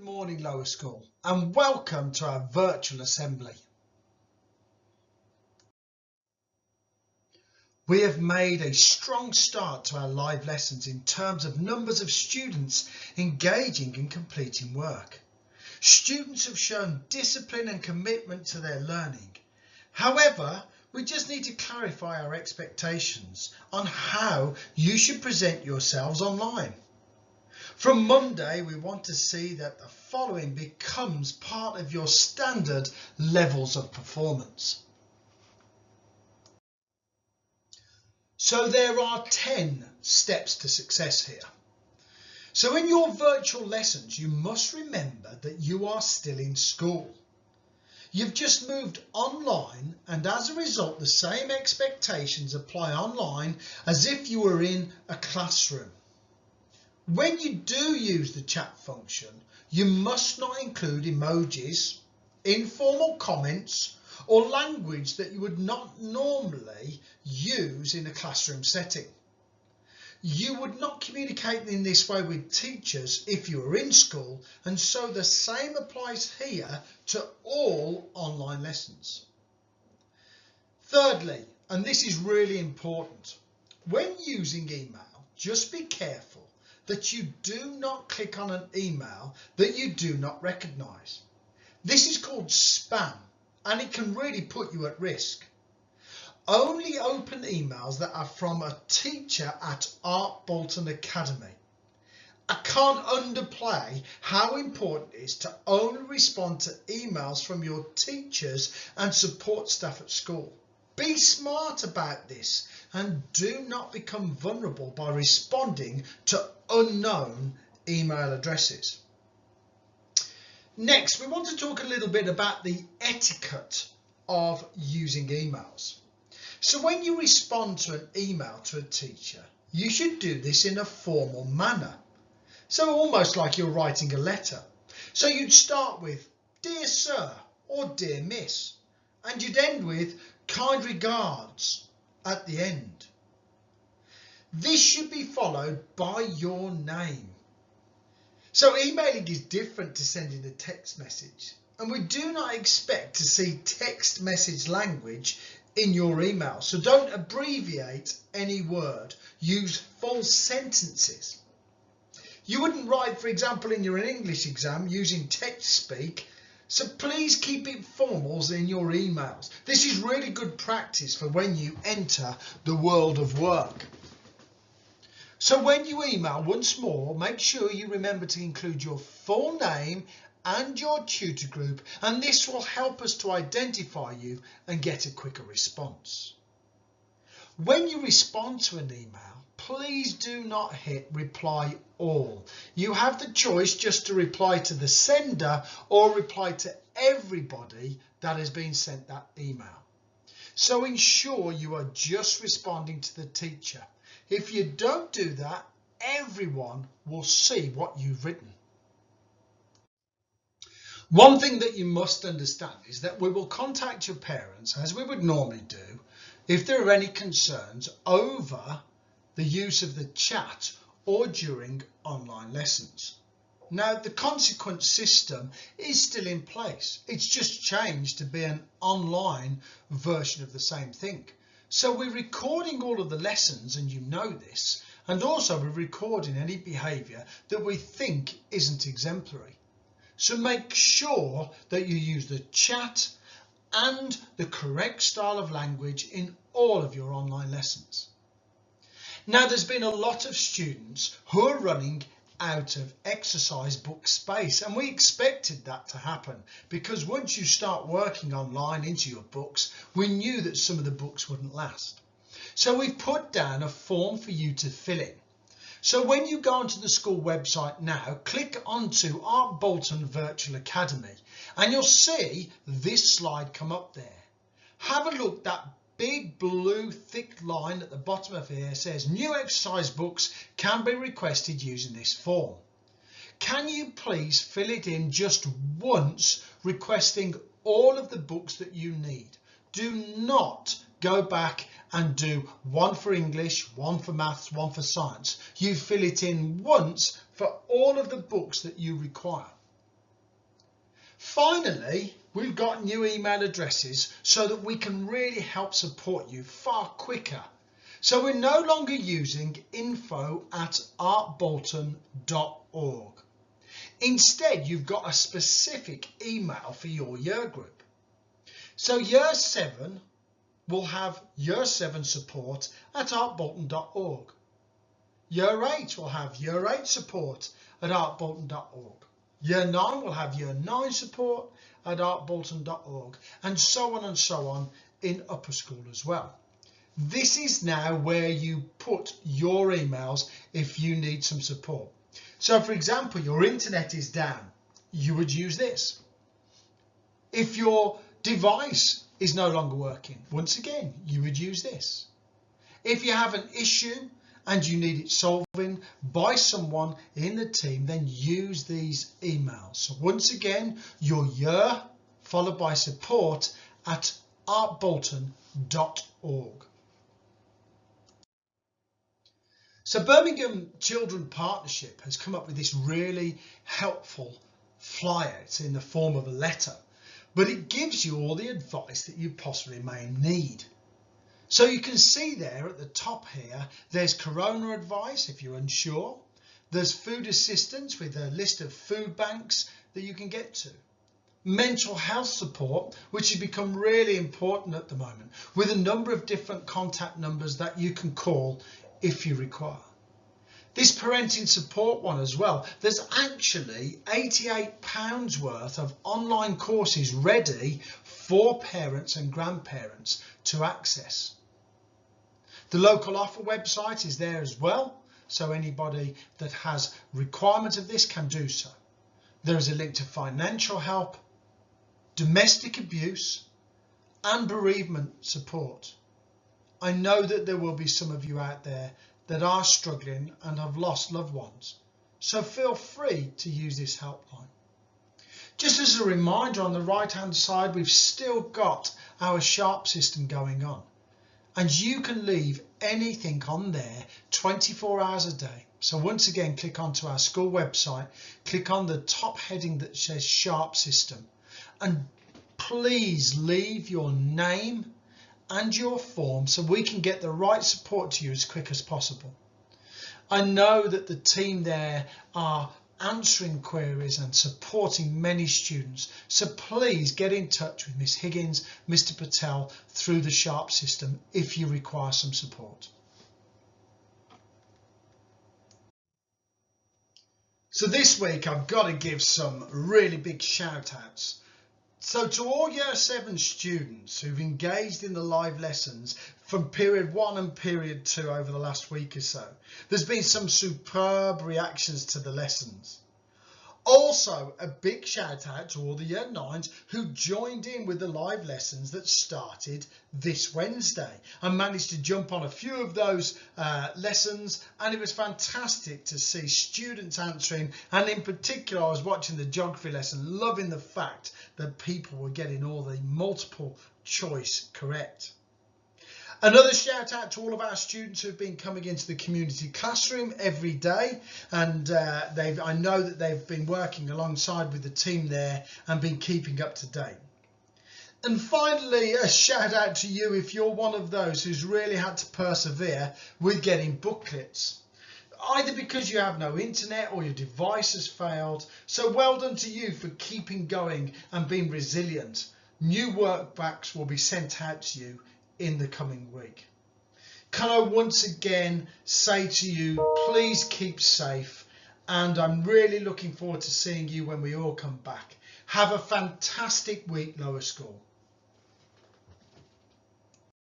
morning, Lower School, and welcome to our virtual assembly. We have made a strong start to our live lessons in terms of numbers of students engaging and completing work. Students have shown discipline and commitment to their learning. However, we just need to clarify our expectations on how you should present yourselves online. From Monday, we want to see that the following becomes part of your standard levels of performance. So there are 10 steps to success here. So in your virtual lessons, you must remember that you are still in school. You've just moved online, and as a result, the same expectations apply online as if you were in a classroom. When you do use the chat function, you must not include emojis, informal comments, or language that you would not normally use in a classroom setting. You would not communicate in this way with teachers if you are in school, and so the same applies here to all online lessons. Thirdly, and this is really important, when using email, just be careful that you do not click on an email that you do not recognise. This is called spam, and it can really put you at risk. Only open emails that are from a teacher at Ark Boulton Academy. I can't underplay how important it is to only respond to emails from your teachers and support staff at school. Be smart about this and do not become vulnerable by responding to unknown email addresses. Next, we want to talk a little bit about the etiquette of using emails. So when you respond to an email to a teacher, you should do this in a formal manner. So almost like you're writing a letter. So you'd start with "Dear Sir" or "Dear Miss," and you'd end with "Kind regards" at the end. This should be followed by your name. So emailing is different to sending a text message, and we do not expect to see text message language in your email. So don't abbreviate any word, use full sentences. You wouldn't write, for example, in your English exam using text speak, so please keep it formal in your emails. This is really good practice for when you enter the world of work. So when you email, once more, make sure you remember to include your full name and your tutor group, and this will help us to identify you and get a quicker response. When you respond to an email, please do not hit reply all. You have the choice just to reply to the sender or reply to everybody that has been sent that email. So ensure you are just responding to the teacher. If you don't do that, everyone will see what you've written. One thing that you must understand is that we will contact your parents, as we would normally do, if there are any concerns over the use of the chat or during online lessons. Now, the consequence system is still in place. It's just changed to be an online version of the same thing. So we're recording all of the lessons, and you know this, and also we're recording any behaviour that we think isn't exemplary. So make sure that you use the chat and the correct style of language in all of your online lessons. Now, there's been a lot of students who are running out of exercise book space, and we expected that to happen because once you start working online into your books, we knew that some of the books wouldn't last. So we've put down a form for you to fill in. So when you go onto the school website now, click onto Ark Boulton Virtual Academy, and you'll see this slide come up there. Have a look. That big blue thick line at the bottom of here says new exercise books can be requested using this form. Can you please fill it in just once, requesting all of the books that you need? Do not go back and do one for English, one for maths, one for science. You fill it in once for all of the books that you require. Finally, we've got new email addresses so that we can really help support you far quicker. So we're no longer using info@arkboulton.org. Instead, you've got a specific email for your year group. So year 7 will have year 7 support at arkboulton.org. Year 8 will have year 8 support at arkboulton.org. Year 9 will have year 9 support at arkboulton.org, and so on in upper school as well. This is now where you put your emails if you need some support. So for example, your internet is down, you would use this. If your device is no longer working, once again, you would use this. If you have an issue and you need it solving by someone in the team, then use these emails. So once again, your year followed by support at arkboulton.org. So Birmingham Children Partnership has come up with this really helpful flyer. It's in the form of a letter, but it gives you all the advice that you possibly may need. So you can see there at the top here, there's corona advice if you're unsure. There's food assistance with a list of food banks that you can get to. Mental health support, which has become really important at the moment, with a number of different contact numbers that you can call if you require. This parenting support one as well, there's actually £88 worth of online courses ready for parents and grandparents to access. The local offer website is there as well, so anybody that has requirement of this can do so. There is a link to financial help, domestic abuse and bereavement support. I know that there will be some of you out there that are struggling and have lost loved ones, so feel free to use this helpline. Just as a reminder, on the right hand side we've still got our Sharp system going on, and you can leave anything on there 24 hours a day. So once again, click onto our school website, click on the top heading that says Sharp system, and please leave your name and your form so we can get the right support to you as quick as possible. I know that the team there are answering queries and supporting many students, so please get in touch with Miss Higgins, Mr. Patel through the Sharp system if you require some support. So this week I've got to give some really big shout outs. So to all year 7 students who've engaged in the live lessons from period 1 and period 2 over the last week or so, there's been some superb reactions to the lessons. Also a big shout out to all the year 9s who joined in with the live lessons that started this Wednesday. I managed to jump on a few of those lessons, and it was fantastic to see students answering, and in particular I was watching the geography lesson, loving the fact that people were getting all the multiple choice correct. Another shout out to all of our students who've been coming into the community classroom every day, and I know that they've been working alongside with the team there and been keeping up to date. And finally, a shout out to you if you're one of those who's really had to persevere with getting booklets, either because you have no internet or your device has failed. So well done to you for keeping going and being resilient. New workbacks will be sent out to you in the coming week. Can I once again say to you, please keep safe, and I'm really looking forward to seeing you when we all come back. Have a fantastic week, Lower School.